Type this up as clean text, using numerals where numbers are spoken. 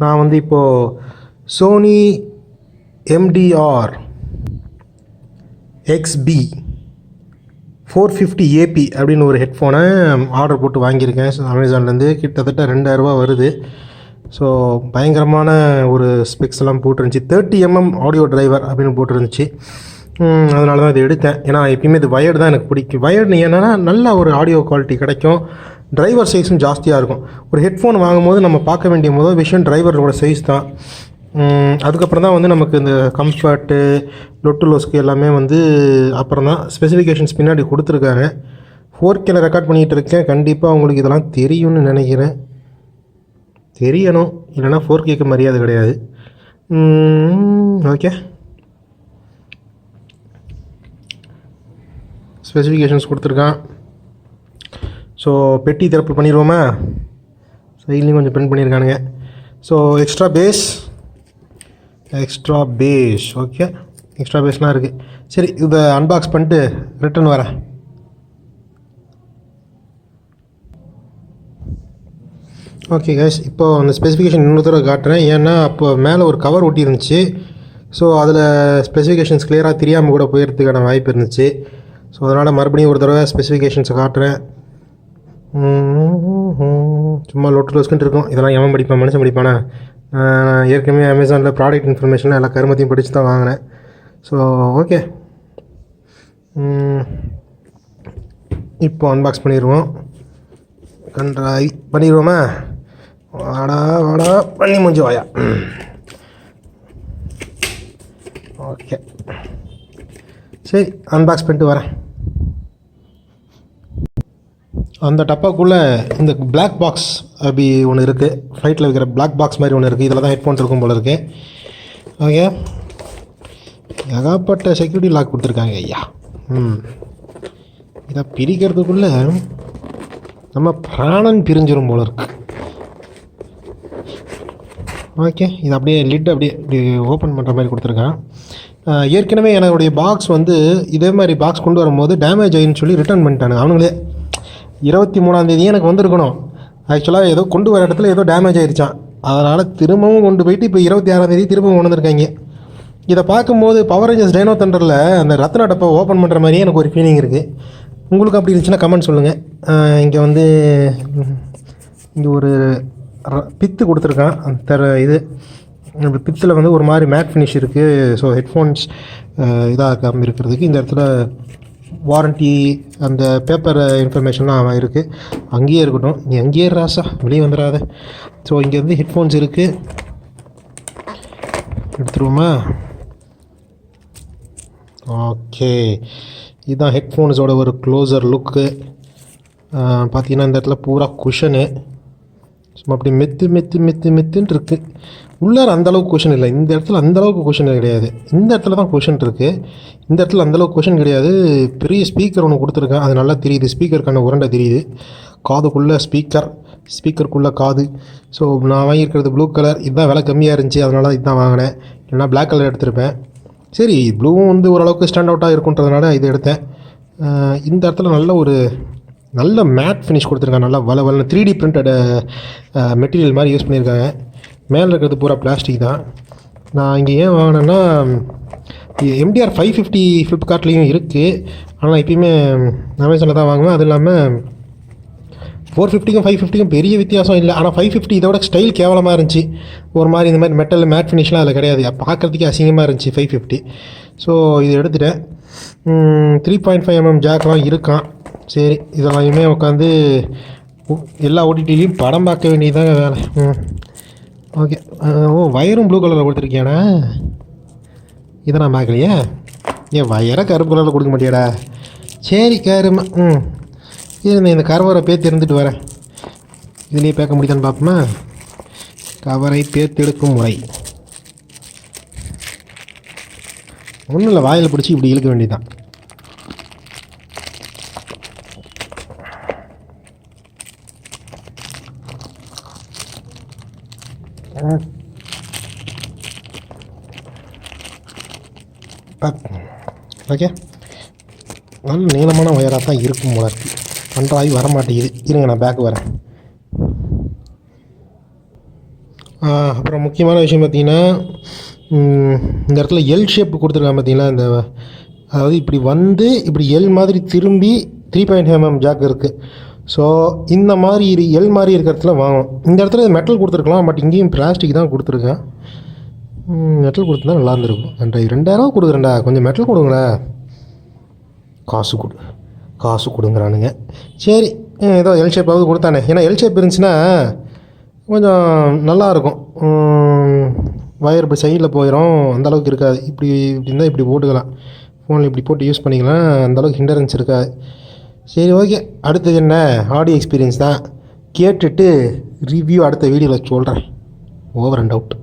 நான் வந்து இப்போது சோனி MDR xb450ap அப்படின்னு ஒரு ஹெட்ஃபோனை ஆர்டர் போட்டு வாங்கியிருக்கேன் அமேசான்லேருந்து. கிட்டத்தட்ட 2000 வருது. ஸோ பயங்கரமான ஒரு ஸ்பெக்ஸ் எல்லாம் போட்டுருந்துச்சு. 30mm ஆடியோ டிரைவர் அப்படின்னு போட்டுருந்துச்சு. அதனால தான் இது எடுத்தேன். ஏன்னா எப்பயுமே இது வயர்டு தான் எனக்கு பிடிக்கும். வயர்டு என்னென்னா நல்ல ஒரு ஆடியோ குவாலிட்டி கிடைக்கும், டிரைவர் சைஸும் ஜாஸ்தியாக இருக்கும். ஒரு ஹெட்ஃபோன் வாங்கும்போது நம்ம பார்க்க வேண்டிய முதல் விஷயம் டிரைவரோட சைஸ் தான். அதுக்கப்புறம் தான் வந்து நமக்கு இந்த கம்ஃபர்ட்டு லொஸ்க்கு எல்லாமே வந்து அப்புறம் தான் ஸ்பெசிஃபிகேஷன்ஸ் பின்னாடி கொடுத்துருக்காங்க. 4Kல ரெக்கார்ட் பண்ணிகிட்டு இருக்கேன். கண்டிப்பாக உங்களுக்கு இதெல்லாம் தெரியும்னு நினைக்கிறேன். தெரியணும், இல்லைனா 4Kக்கு மரியாதை கிடையாது. ஓகே, ஸ்பெசிஃபிகேஷன்ஸ் கொடுத்துருக்கான். ஸோ பெட்டி திறப்பு பண்ணிடுவோமா? சைட்லேயும் கொஞ்சம் பிரிண்ட் பண்ணியிருக்கானுங்க. So extra space okay, extra பேஸ்லாம் இருக்குது. சரி, இதை அன்பாக்ஸ் பண்ணிட்டு ரிட்டன் வரேன். ஓகே கைஸ், இப்போது அந்த ஸ்பெசிஃபிகேஷன் இன்னொரு தடவை காட்டுறேன். ஏன்னா அப்போ மேலே ஒரு கவர் ஒட்டி இருந்துச்சு. ஸோ அதில் ஸ்பெசிஃபிகேஷன்ஸ் கிளியராக தெரியாமல் கூட போயிடுறதுக்கான வாய்ப்பு இருந்துச்சு. ஸோ அதனால் மறுபடியும் ஒரு தடவை ஸ்பெசிஃபிகேஷன்ஸை காட்டுறேன். சும்மா லொஸ்க்குன்ட்டு இருக்கும். இதெல்லாம் எவன் படிப்பான்? மனுஷன் படிப்பானா? ஏற்கனவே அமேசானில் ப்ராடக்ட் இன்ஃபர்மேஷனில் எல்லா கருமத்தையும் படித்து தான் வாங்கினேன். ஸோ ஓகே, இப்போ அன்பாக்ஸ் பண்ணிடுவோம். கன்றாய் பண்ணிடுவோமா? வாடா பண்ணி முடிஞ்சு வாயா. ஓகே, சரி, அன்பாக்ஸ் பண்ணிட்டு வரேன். அந்த டப்பாக்குள்ளே இந்த பிளாக் பாக்ஸ் அப்படி ஒன்று இருக்குது. ஃப்ளைட்டில் வைக்கிற பிளாக் பாக்ஸ் மாதிரி ஒன்று இருக்குது. இதில் தான் ஹெட்ஃபோன் இருக்கும் போல இருக்குது. ஓகே, ஏகப்பட்ட செக்யூரிட்டி லாக் கொடுத்துருக்காங்க ஐயா. இதை பிரிக்கிறதுக்குள்ளே நம்ம பிராணன் பிரிஞ்சிடும் போல இருக்கு. ஓகே, இது அப்படியே லிட் அப்படியே இப்படி ஓப்பன் பண்ணுற மாதிரி கொடுத்துருக்கான். ஏற்கனவே என்னுடைய பாக்ஸ் வந்து இதே மாதிரி பாக்ஸ் கொண்டு வரும்போது டேமேஜ் ஆகின்னு சொல்லி ரிட்டர்ன் பண்ணிட்டானுங்க அவனுங்களே. 23ஆம் தேதி எனக்கு வந்திருக்கணும். ஆக்சுவலாக ஏதோ கொண்டு வர இடத்துல ஏதோ டேமேஜ் ஆகிருச்சான். அதனால் திரும்பவும் கொண்டு போயிட்டு இப்போ 26ஆம் தேதி திரும்பவும் கொண்டு வந்திருக்காங்க. இதை பார்க்கும்போது பவர் ரேஞ்சர்ஸ் டைனோ தண்டரில் அந்த ரத்னா டப்பை ஓப்பன் பண்ணுற மாதிரியே எனக்கு ஒரு ஃபீலிங் இருக்குது. உங்களுக்கு அப்படி இருந்துச்சுன்னா கமெண்ட் சொல்லுங்கள். இங்கே வந்து இங்கே ஒரு பித்து கொடுத்துருக்கான். அந்த இது பித்தில் வந்து ஒரு மாதிரி மேட் ஃபினிஷ் இருக்குது. ஸோ ஹெட்ஃபோன்ஸ் இதாக இருக்காமல் இருக்கிறதுக்கு இந்த இடத்துல வாரண்ட்டி அந்த பேப்பர் இன்ஃபர்மேஷன்லாம் இருக்குது. அங்கேயே இருக்கட்டும், நீ அங்கேயே ராசா, வெளியே வந்துடாத. ஸோ இங்கே வந்து ஹெட்ஃபோன்ஸ் இருக்குது, எடுத்துருவோமா? ஓகே, இதுதான் ஹெட்ஃபோன்ஸோட ஒரு க்ளோசர் லுக்கு. பார்த்தீங்கன்னா இந்த இடத்துல பூரா குஷனு சும்மா அப்படி மெத்துன்னு இருக்குது. உள்ளார அந்தளவுக்கு கொஷன் இல்லை. இந்த இடத்துல அந்தளவுக்கு கொஷன் கிடையாது. இந்த இடத்துல தான் கொஷன் இருக்குது. இந்த இடத்துல அந்தளவுக்கு கொஷன் கிடையாது. பெரிய ஸ்பீக்கர் ஒன்று கொடுத்துருக்கேன், அது நல்லா தெரியுது. ஸ்பீக்கருக்கான உருண்டை தெரியுது. காதுக்குள்ளே ஸ்பீக்கருக்குள்ளே காது. ஸோ நான் வாங்கியிருக்கிறது ப்ளூ கலர். இதுதான் விலை கம்மியாக இருந்துச்சு, அதனால இதுதான் வாங்கினேன். இல்லைனா பிளாக் கலர் எடுத்திருப்பேன். சரி, ப்ளூவும் வந்து ஓரளவுக்கு ஸ்டாண்ட் அவுட்டாக இருக்குன்றதுனால இது எடுத்தேன். இந்த இடத்துல நல்ல மேட் ஃபினிஷ் கொடுத்துருக்காங்க. நல்லா வள 3D பிரிண்டட் மெட்டீரியல் மாதிரி யூஸ் பண்ணியிருக்காங்க. மேலே இருக்கிறது பூரா பிளாஸ்டிக் தான். நான் இங்கே ஏன் வாங்கினேன்னா MDR 550 ஃப்ளிப்கார்ட்லேயும் இருக்குது. ஆனால் எப்பயுமே அமேசானில் தான் வாங்குவேன். அது இல்லாமல் 450க்கும் 550க்கும் பெரிய வித்தியாசம் இல்லை. ஆனால் 550 இதோட ஸ்டைல் கேவலமாக இருந்துச்சு. ஒரு மாதிரி இந்த மாதிரி மெட்டல் மேட் ஃபினிஷ்லாம் அதில் கிடையாது. பார்க்குறதுக்கே அசிங்கமாக இருந்துச்சு 550. ஸோ இது எடுத்துட்டேன். 3.5mm ஜாக்லாம் இருக்கான். சரி, இதெல்லாமே உட்காந்து எல்லா ஓடிடிலையும் படம் பார்க்க வேண்டியதாங்க வேலை. ஓகே, வயரும் ப்ளூ கலரில் கொடுத்துருக்கியாண்ணா? இதை நான் பார்க்கலையே. ஏன் வயரை கருப்பு கலரில் கொடுக்க மாட்டியாடா? சரி, கருமா. இருந்தேன், இந்த கவரை பேத்து இருந்துட்டு வரேன். இதுலேயே பேக்க முடியுதான்னு பார்ப்போமா? கவரை பேத்தெடுக்கும் முறை ஒன்றும் இல்லை, வாயில் பிடிச்சி இப்படி இழுக்க வேண்டியதுதான். ஓகே, நல்ல நீளமான ஒயராக தான் இருக்கும் போல இருக்குது. நன்றாகி வர மாட்டேங்குது. இருங்க, நான் பேக் வரேன். அப்புறம் முக்கியமான விஷயம் பார்த்திங்கன்னா, இந்த இடத்துல எல் ஷேப் கொடுத்துருக்காங்க பார்த்தீங்களா, இந்த அதாவது இப்படி வந்து இப்படி எல் மாதிரி திரும்பி 3.5mm ஜாக் இருக்குது. ஸோ இந்த மாதிரி எல் மாதிரி இருக்கிற இடத்துல வாங்கணும். இந்த இடத்துல மெட்டல் கொடுத்துருக்கலாம், பட் இங்கேயும் பிளாஸ்டிக் தான் கொடுத்துருக்கேன். மெட்டல் கொடுத்துருந்தா நல்லா இருந்திருக்கும். 2000 கொடுக்குறேன்டா, கொஞ்சம் மெட்டல் கொடுங்களே. காசு கொடுங்குறானுங்க. சரி, ஏதோ எல் ஷேப்பாவது கொடுத்தானே. ஏன்னா எல் ஷேப் இருந்துச்சுன்னா கொஞ்சம் நல்லாயிருக்கும். வயர் இப்படி சைடில் போயிடும், அந்தளவுக்கு இருக்காது. இப்படி இருந்தால் இப்படி போட்டுக்கலாம், ஃபோனில் இப்படி போட்டு யூஸ் பண்ணிக்கலாம், அந்தளவுக்கு ஹிண்டரன்ஸ் இருக்காது. சரி, ஓகே. அடுத்தது என்ன, ஆடியோ எக்ஸ்பீரியன்ஸ் தான். கேட்டுட்டு ரிவ்யூ அடுத்த வீடியோவில் சொல்கிறேன். Over and out.